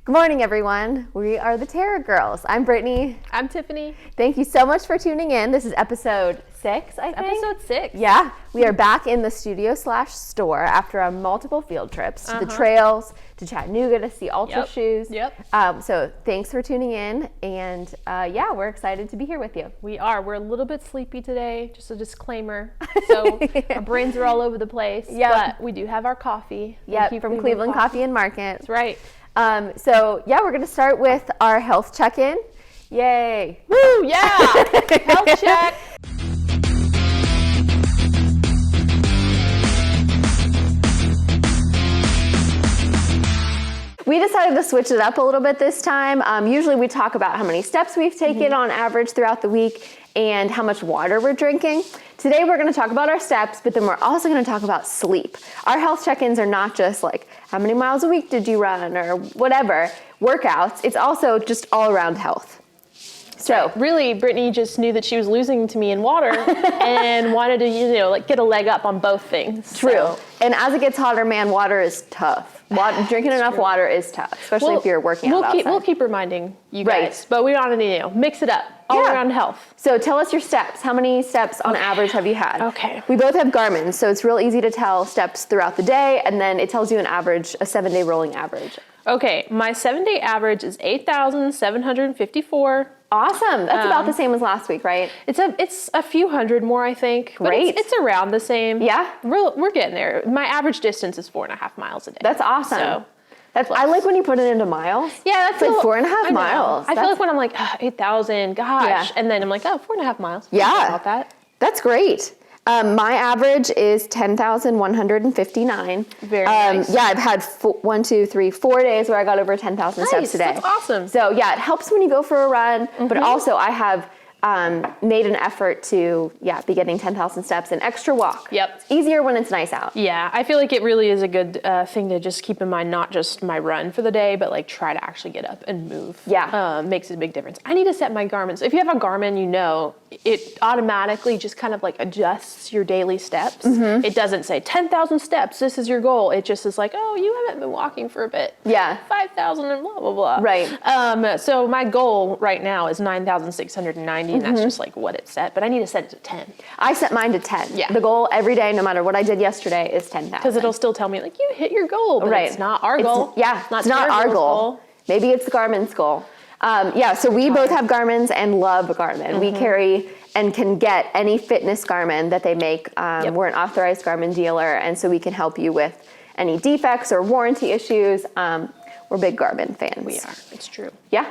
Good morning, everyone. We are the Terra Girls. I'm Brittany. I'm Tiffany. Thank you so much for tuning in. This is episode 6, I think. Episode 6. Yeah. We are back in the studio/store after our multiple field trips to the trails, to Chattanooga to see Ultra Shoes. So thanks for tuning in. And we're excited to be here with you. We are. We're a little bit sleepy today, just a disclaimer. So our brains are all over the place. But we do have our coffee. From Cleveland Coffee and Market. That's right. We're going to start with our health check-in. Yay. Woo, yeah. Health check. We decided to switch it up a little bit this time. Usually we talk about how many steps we've taken on average throughout the week and how much water we're drinking. Today we're going to talk about our steps, but then we're also going to talk about sleep. Our health check-ins are not just like how many miles a week did you run or whatever, workouts. It's also just all around health. So really, Brittany just knew that she was losing to me in water and wanted to, get a leg up on both things. True. So. And as it gets hotter, man, water is tough. Drinking enough water is tough, especially if you're working out outside. We'll keep reminding you guys, but we want to mix it up all around health. So tell us your steps. How many steps on average have you had? Okay. We both have Garmin, so it's real easy to tell steps throughout the day, and then it tells you an average, a 7-day rolling average. Okay, my 7-day average is 8,754. Awesome. That's about the same as last week, right? It's a few hundred more, I think. Great. But it's around the same. Yeah. We're getting there. My average distance is 4.5 miles a day. That's awesome. So, I like when you put it into miles. Yeah, that's like 4.5 miles. I feel like when I'm like 8,000, gosh, and then I'm like, 4.5 miles. Yeah. About that. That's great. My average is 10,159. Very nice. Yeah, I've had 4 days where I got over 10,000 steps a day. That's awesome. So yeah, it helps when you go for a run, but also I have made an effort to be getting 10,000 steps and extra walk. Yep. It's easier when it's nice out. Yeah, I feel like it really is a good thing to just keep in mind, not just my run for the day, but like try to actually get up and move. Yeah. Makes a big difference. I need to set my Garmin. So if you have a Garmin, it automatically just kind of like adjusts your daily steps. It doesn't say 10,000 steps, this is your goal. It just is like, oh, you haven't been walking for a bit. Yeah. 5,000 and blah, blah, blah. Right. So my goal right now is 9,690, and that's just like what it set, but I need to set it to 10. I set mine to 10. Yeah. The goal every day, no matter what I did yesterday, is 10,000. Because it'll still tell me like, you hit your goal, but it's not our goal. It's not our goal. Maybe it's the Garmin's goal. So we both have Garmin's and love Garmin. We carry and can get any fitness Garmin that they make. We're an authorized Garmin dealer, and so we can help you with any defects or warranty issues. We're big Garmin fans. We are. It's true. Yeah.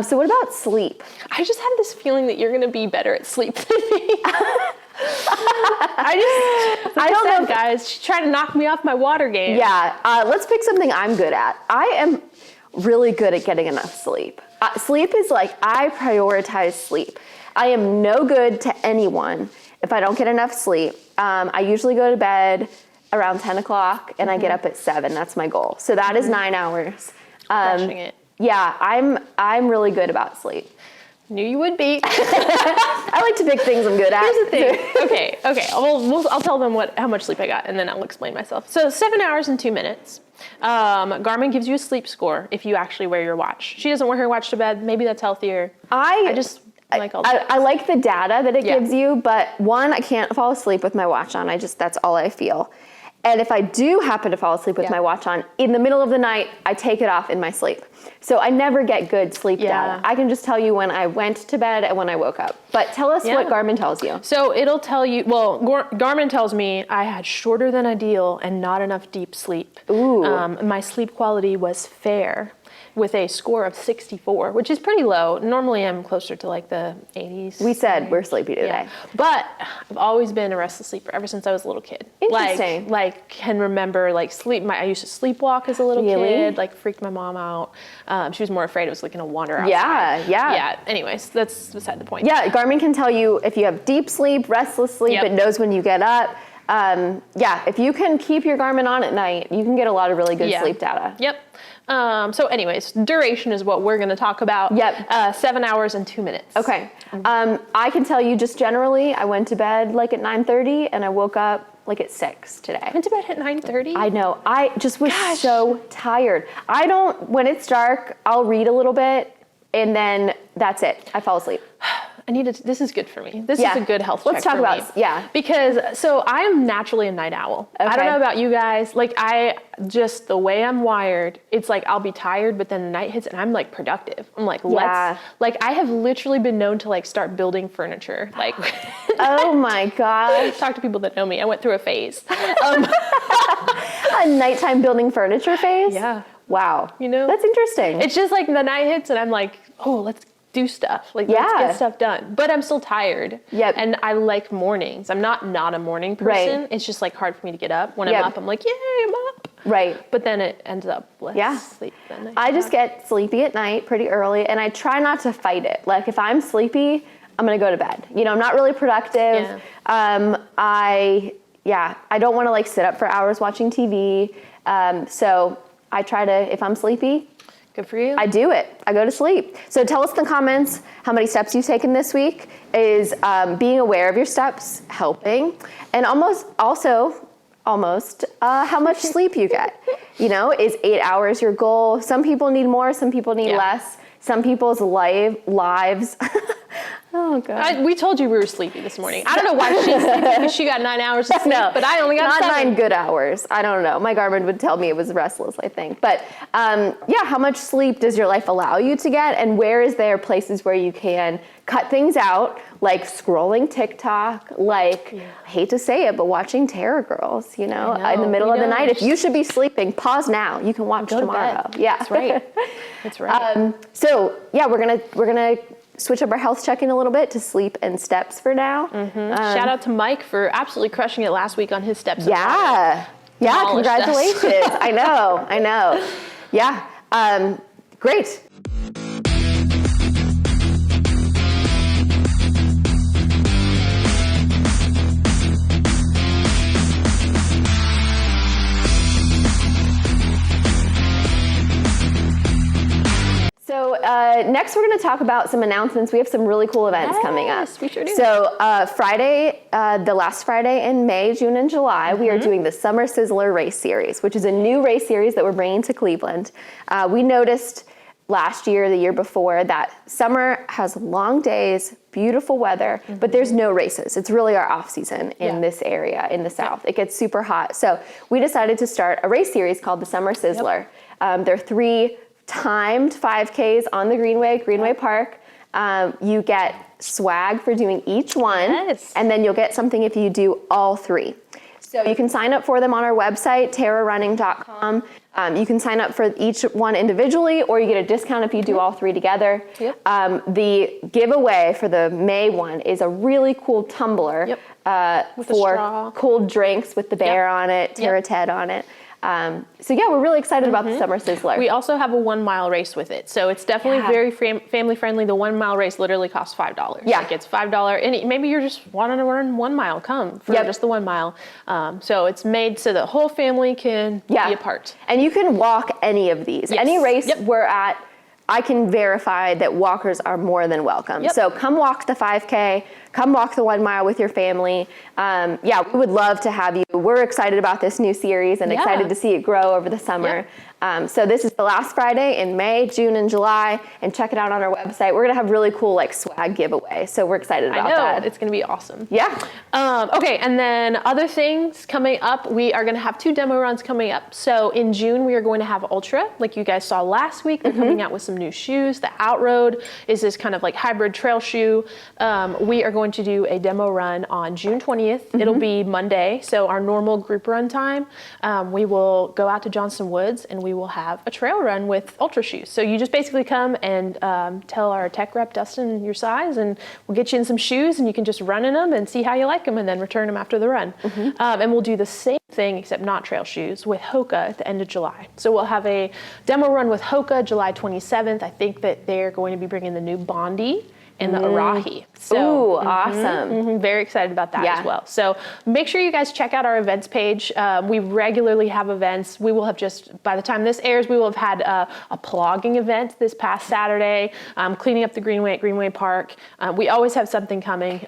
So what about sleep? I just have this feeling that you're going to be better at sleep than me. I don't know, guys. She's trying to knock me off my water game. Yeah. Let's pick something I'm good at. I am really good at getting enough sleep. Sleep is like, I prioritize sleep. I am no good to anyone if I don't get enough sleep. I usually go to bed around 10 o'clock and I get up at 7. That's my goal. So that is 9 hours. Crushing it. Yeah, I'm really good about sleep. Knew you would be. I like to pick things I'm good at. Here's the thing. Okay. I'll tell them how much sleep I got, and then I'll explain myself. So 7 hours and 2 minutes. Garmin gives you a sleep score if you actually wear your watch. She doesn't wear her watch to bed. Maybe that's healthier. I like all that. I like the data that it gives you, but I can't fall asleep with my watch on. That's all I feel. And if I do happen to fall asleep with my watch on, in the middle of the night, I take it off in my sleep. So I never get good sleep data. I can just tell you when I went to bed and when I woke up. But tell us what Garmin tells you. So it'll tell you, Garmin tells me I had shorter than ideal and not enough deep sleep. Ooh. My sleep quality was fair, with a score of 64, which is pretty low. Normally I'm closer to like the 80s. We said we're sleepy today. Yeah. But I've always been a restless sleeper ever since I was a little kid. Interesting. Like can remember like sleep. I used to sleepwalk as a little kid, like freaked my mom out. She was more afraid it was like going to wander outside. Yeah. Anyways, that's beside the point. Yeah, Garmin can tell you if you have deep sleep, restless sleep, it knows when you get up. If you can keep your Garmin on at night, you can get a lot of really good sleep data. Yep. So anyways, duration is what we're going to talk about. 7 hours and 2 minutes. Okay. I can tell you just generally, I went to bed like at 9:30 and I woke up like at 6 today. I went to bed at 9:30. I know. I just was so tired. When it's dark, I'll read a little bit and then that's it. I fall asleep. This is good for me. This is a good health check. Let's talk about, Because, so I am naturally a night owl. Okay. I don't know about you guys. Like the way I'm wired, it's like I'll be tired, but then the night hits and I'm like productive. I'm like, I have literally been known to like start building furniture. Like, oh my gosh. Talk to people that know me. I went through a phase. A nighttime building furniture phase? Yeah. Wow. You know? That's interesting. It's just like the night hits and I'm like, oh, let's do stuff. Like, let's get stuff done. But I'm still tired. Yep. And I like mornings. I'm not a morning person. Right. It's just like hard for me to get up. When I'm up, I'm like, yay, I'm up. Right. But then it ends up less sleep than I just get sleepy at night pretty early and I try not to fight it. Like if I'm sleepy, I'm going to go to bed. You know, I'm not really productive. Yeah. I don't want to like sit up for hours watching TV. So I try to, if I'm sleepy, good for you. I do it. I go to sleep. So tell us in the comments how many steps you've taken this week. Is being aware of your steps helping? And almost how much sleep you get. You know, is 8 hours your goal? Some people need more, some people need less. Some people's lives. Oh God. We told you we were sleepy this morning. I don't know why she's sleepy because she got 9 hours of sleep, but I only got not 7. 9 good hours. I don't know. My Garmin would tell me it was restless, I think. But how much sleep does your life allow you to get? And where is there places where you can cut things out, like scrolling TikTok, I hate to say it, but watching Terra girls, you know, in the middle of the night. If you should be sleeping, pause now. You can watch tomorrow. Yeah, that's right. That's right. We're gonna switch up our health check-in a little bit to sleep and steps for now. Shout out to Mike for absolutely crushing it last week on his steps. Yeah, congratulations. I know. Yeah, great. So next we're going to talk about some announcements. We have some really cool events coming up. We sure do. So Friday, the last Friday in May, June, and July, we are doing the Summer Sizzler Race Series, which is a new race series that we're bringing to Cleveland. We noticed last year, the year before, that summer has long days, beautiful weather, but there's no races. It's really our off season in this area in the South. It gets super hot. So we decided to start a race series called the Summer Sizzler. There are 3 timed 5Ks on the Greenway Park. You get swag for doing each one, and then you'll get something if you do all 3. So you can sign up for them on our website, terrarunning.com. You can sign up for each one individually, or you get a discount if you do all 3 together. The giveaway for the May one is a really cool tumbler for cold drinks with the bear on it, Terra Ted on it. We're really excited about the Summer Sizzler. We also have a 1 mile race with it. So it's definitely very family friendly. The 1 mile race literally costs $5. Yeah. Like it's $5. And maybe you're just wanting to run 1 mile, come for just the 1 mile. So it's made so the whole family can be a part. And you can walk any of these. Any race we're at, I can verify that walkers are more than welcome. So come walk the 5K, come walk the 1 mile with your family. We would love to have you. We're excited about this new series and excited to see it grow over the summer. So this is the last Friday in May, June, and July, and check it out on our website. We're gonna have really cool swag giveaway, so we're excited about that. It's gonna be awesome. Yeah. And then other things coming up, we are gonna have 2 demo runs coming up. So in June, we are going to have Ultra, like you guys saw last week. They're coming out with some new shoes. The Outroad is this kind of like hybrid trail shoe. We are going to do a demo run on June 20th. It'll be Monday, so our normal group run time. We will go out to Johnston Woods and we will have a trail run with Ultra shoes. So you just basically come and tell our tech rep, Dustin, your size, and we'll get you in some shoes and you can just run in them and see how you like them and then return them after the run. And we'll do the same thing, except not trail shoes, with Hoka at the end of July. So we'll have a demo run with Hoka July 27th. I think that they're going to be bringing the new Bondi and the Arahi. So, awesome. Very excited about that as well. So make sure you guys check out our events page. We regularly have events. We will have by the time this airs, we will have had a plogging event this past Saturday, cleaning up the Greenway at Greenway Park. We always have something coming.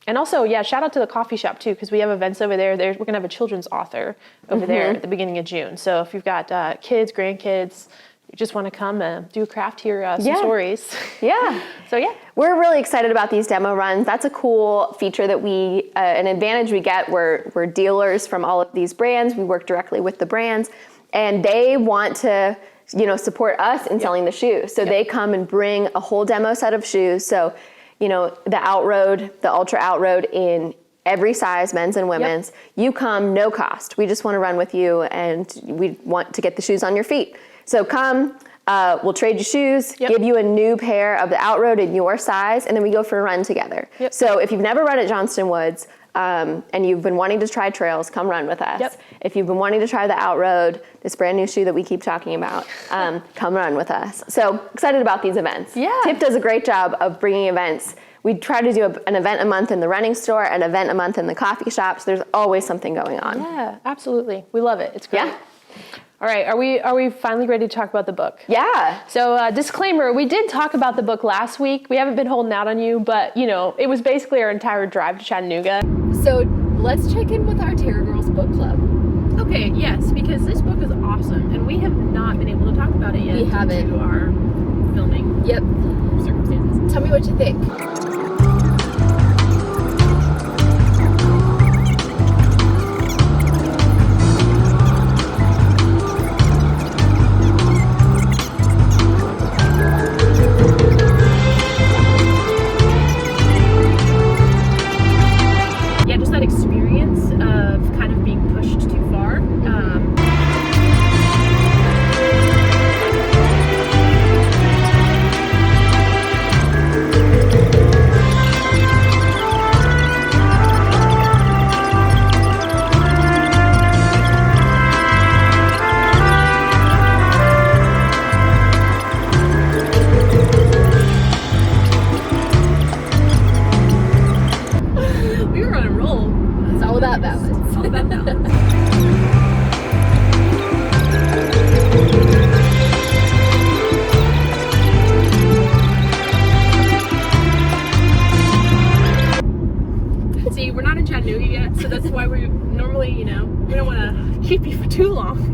And also, yeah, shout out to the coffee shop too, because we have events over there. We're gonna have a children's author over there at the beginning of June. So if you've got kids, grandkids, you just want to come do a craft, hear some stories. Yeah. So yeah. We're really excited about these demo runs. That's a cool feature that an advantage we get. We're dealers from all of these brands. We work directly with the brands, and they want to, support us in selling the shoes. So they come and bring a whole demo set of shoes. So, the Outroad, the Ultra Outroad in every size, men's and women's. You come, no cost. We just want to run with you, and we want to get the shoes on your feet. So come, we'll trade you shoes, give you a new pair of the Outroad in your size, and then we go for a run together. So if you've never run at Johnston Woods, and you've been wanting to try trails, come run with us. If you've been wanting to try the Outroad, this brand new shoe that we keep talking about, come run with us. So excited about these events. Tiff does a great job of bringing events. We try to do an event a month in the running store, an event a month in the coffee shops. There's always something going on. Yeah, absolutely. We love it. It's great. All right, are we finally ready to talk about the book? Yeah. So disclaimer, we did talk about the book last week. We haven't been holding out on you, but it was basically our entire drive to Chattanooga. So let's check in with our Terra Girls book club. Okay, yes, because this book is awesome, and we have not been able to talk about it yet. We haven't. Due to our filming circumstances. Tell me what you think.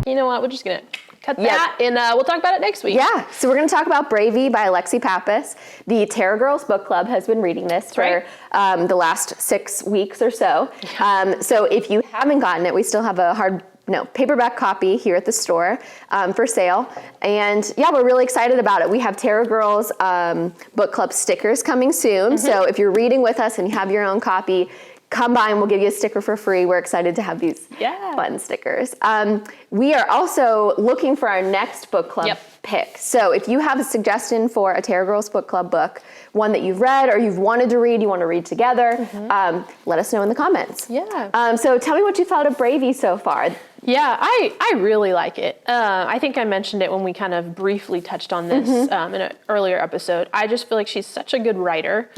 You know what? We're just going to cut that, and we'll talk about it next week. Yeah, so we're going to talk about Bravey by Alexi Pappas. The Terra Girls Book Club has been reading this for the last 6 weeks or so. So if you haven't gotten it, we still have a paperback copy here at the store for sale. And yeah, we're really excited about it. We have Terra Girls Book Club stickers coming soon. So if you're reading with us and you have your own copy, come by and we'll give you a sticker for free. We're excited to have these fun stickers. We are also looking for our next book club pick. So if you have a suggestion for a Terra Girls Book Club book, one that you've read or you've wanted to read, you want to read together, let us know in the comments. So tell me what you thought of Bravey so far. Yeah, I really like it. I think I mentioned it when we kind of briefly touched on this in an earlier episode. I just feel like she's such a good writer.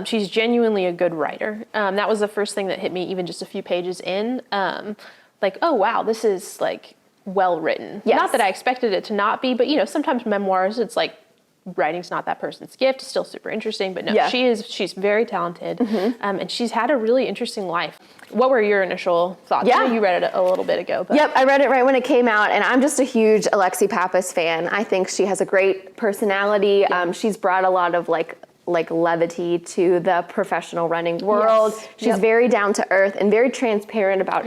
She's genuinely a good writer. That was the first thing that hit me even just a few pages in. Like, oh wow, this is like well written. Not that I expected it to not be, but sometimes memoirs, it's like writing's not that person's gift. It's still super interesting, but no, she's very talented, and she's had a really interesting life. What were your initial thoughts? I know you read it a little bit ago. But. I read it right when it came out, and I'm just a huge Alexi Pappas fan. I think she has a great personality. She's brought a lot of like levity to the professional running world. She's very down to earth and very transparent about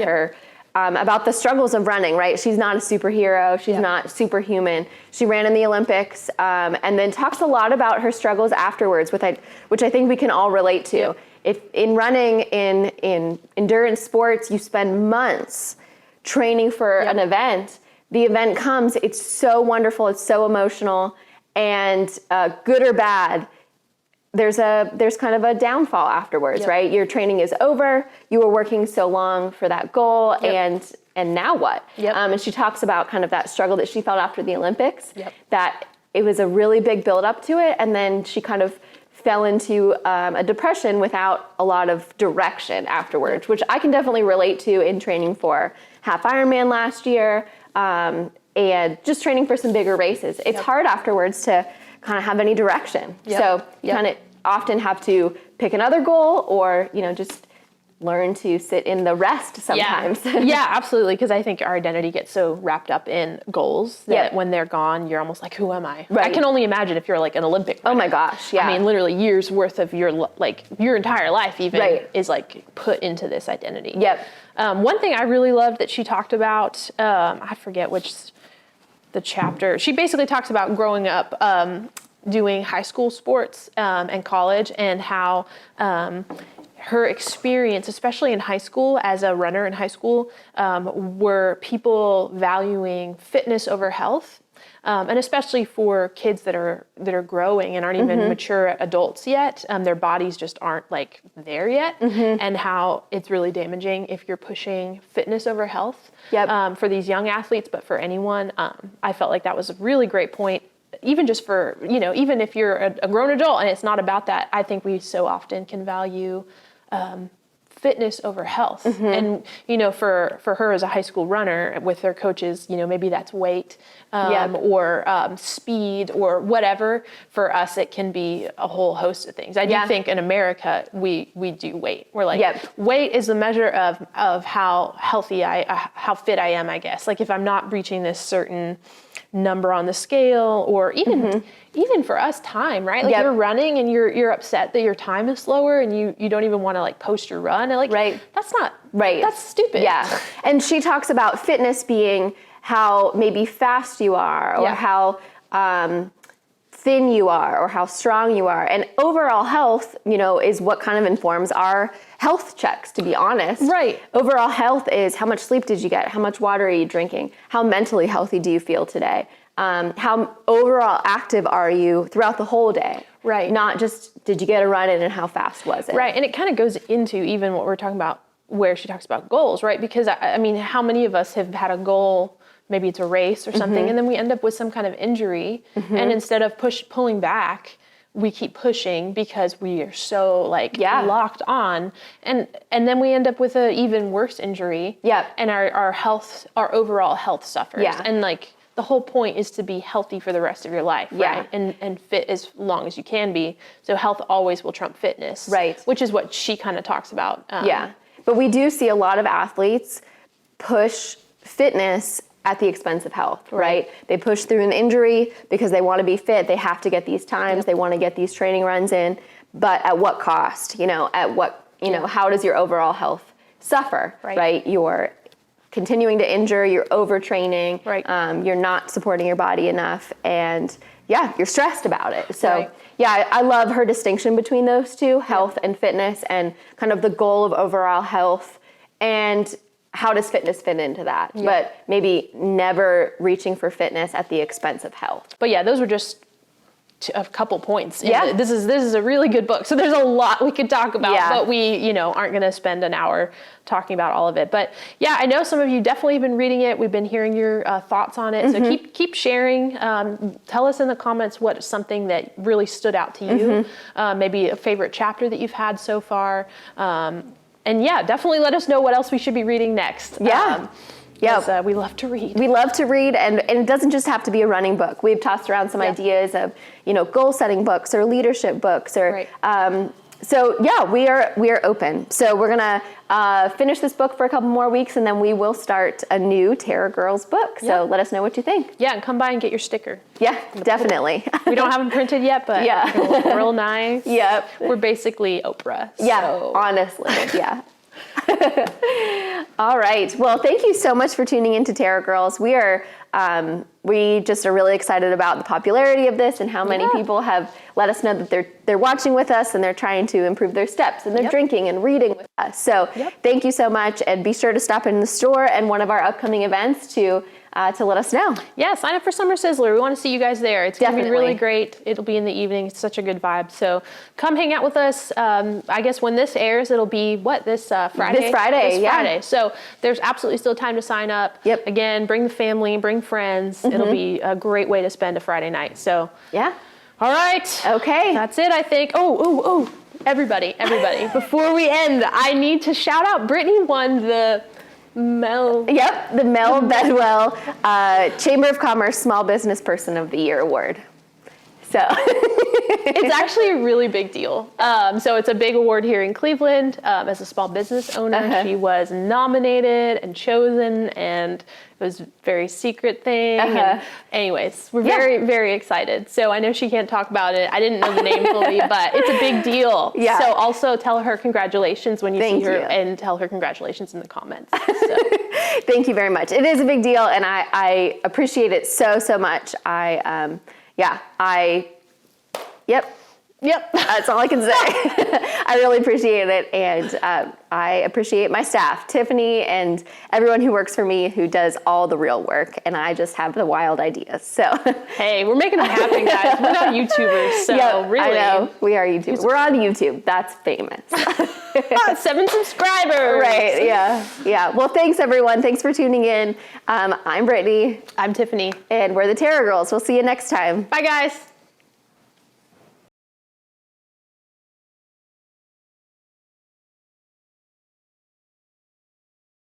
about the struggles of running, right? She's not a superhero. She's not superhuman. She ran in the Olympics, and then talks a lot about her struggles afterwards, which I think we can all relate to. If in running, in endurance sports, you spend months training for an event. The event comes, it's so wonderful, it's so emotional, and good or bad, there's kind of a downfall afterwards, right? Your training is over, you were working so long for that goal, and now what? And she talks about kind of that struggle that she felt after the Olympics, that it was a really big build up to it, and then she kind of fell into a depression without a lot of direction afterwards, which I can definitely relate to in training for half Ironman last year, and just training for some bigger races. It's hard afterwards to kind of have any direction. So kind of often have to pick another goal or, just learn to sit in the rest sometimes. Yeah, absolutely. Because I think our identity gets so wrapped up in goals that when they're gone, you're almost like, who am I? Right. I can only imagine if you're like an Olympic runner. Oh my gosh, yeah. I mean, literally years worth of your entire life even is like put into this identity. Yep. One thing I really loved that she talked about, I forget the chapter. She basically talks about growing up doing high school sports and college, and how her experience, especially in high school, as a runner in high school, were people valuing fitness over health. And especially for kids that are growing and aren't even mature adults yet, their bodies just aren't like there yet, and how it's really damaging if you're pushing fitness over health for these young athletes, but for anyone. I felt like that was a really great point, even just for, even if you're a grown adult and it's not about that. I think we so often can value fitness over health. And, for her as a high school runner with her coaches, maybe that's weight or speed or whatever. For us, it can be a whole host of things. I do think in America, we do weight. We're like, weight is the measure of how healthy how fit I am, I guess. Like if I'm not reaching this certain number on the scale, or even for us, time, right? Like you're running and you're upset that your time is slower, and you don't even want to like post your run. And that's not right. That's stupid. Yeah. And she talks about fitness being how maybe fast you are, or how thin you are, or how strong you are. And overall health, is what kind of informs our health checks, to be honest. Right. Overall health is how much sleep did you get? How much water are you drinking? How mentally healthy do you feel today? How overall active are you throughout the whole day? Right. Not just did you get a run in and how fast was it? Right. And it kind of goes into even what we're talking about, where she talks about goals, right? Because I mean, how many of us have had a goal, maybe it's a race or something, and then we end up with some kind of injury, and instead of pulling back, we keep pushing because we are so locked on, and then we end up with an even worse injury. Yeah. And our overall health suffers. Yeah. And the whole point is to be healthy for the rest of your life, right? And fit as long as you can be. So health always will trump fitness. Right. Which is what she kind of talks about. But we do see a lot of athletes push fitness at the expense of health, right? They push through an injury because they want to be fit. They have to get these times. They want to get these training runs in, but at what cost? How does your overall health suffer, right? You're continuing to injure, you're overtraining, you're not supporting your body enough, and you're stressed about it. So I love her distinction between those two, health and fitness, and kind of the goal of overall health, and how does fitness fit into that? But maybe never reaching for fitness at the expense of health. But those were just a couple points. This is a really good book. So there's a lot we could talk about, but we, aren't going to spend an hour talking about all of it. But I know some of you definitely have been reading it. We've been hearing your thoughts on it. So keep sharing. Tell us in the comments what's something that really stood out to you. Maybe a favorite chapter that you've had so far. And definitely let us know what else we should be reading next. We love to read. We love to read, and it doesn't just have to be a running book. We've tossed around some ideas of, goal setting books or leadership books, or we are open. So we're gonna finish this book for a couple more weeks, and then we will start a new Terra Girls book. So let us know what you think. Yeah, and come by and get your sticker. Yeah, definitely. We don't have them printed yet, but it'll look real nice. Yep. We're basically Oprah. Yeah, honestly, All right. Well, thank you so much for tuning in to Terra Girls. We just are really excited about the popularity of this and how many people have let us know that they're watching with us and they're trying to improve their steps and they're drinking and reading with us. So thank you so much, and be sure to stop in the store and one of our upcoming events to let us know. Yeah, sign up for Summer Sizzler. We want to see you guys there. It's going to be really great. It'll be in the evening. It's such a good vibe. So come hang out with us. I guess when this airs, it'll be this Friday? This Friday. So there's absolutely still time to sign up. Yep. Again, bring the family, bring friends. It'll be a great way to spend a Friday night. So all right. Okay. That's it, I think. Oh, everybody. Before we end, I need to shout out, Brittany won the Mel Bedwell Chamber of Commerce Small Business Person of the Year Award. So It's actually a really big deal. So it's a big award here in Cleveland. As a small business owner, she was nominated and chosen, and it was a very secret thing. And anyways, we're very, very excited. So I know she can't talk about it. I didn't know the name fully, but it's a big deal. Yeah. So also tell her congratulations when you Thank see her, you. and tell her congratulations in the comments. So. Thank you very much. It is a big deal, and I appreciate it so, so much. Yep, that's all I can say. I really appreciate it, and I appreciate my staff, Tiffany, and everyone who works for me who does all the real work, and I just have the wild ideas. So Hey, we're making them happen, guys. We're not YouTubers, so yep, really. I know, we are YouTubers. We're on YouTube. That's famous. 7 subscribers. Right, yeah. Well, thanks, everyone. Thanks for tuning in. I'm Brittany. I'm Tiffany. And we're the Terra Girls. We'll see you next time. Bye, guys.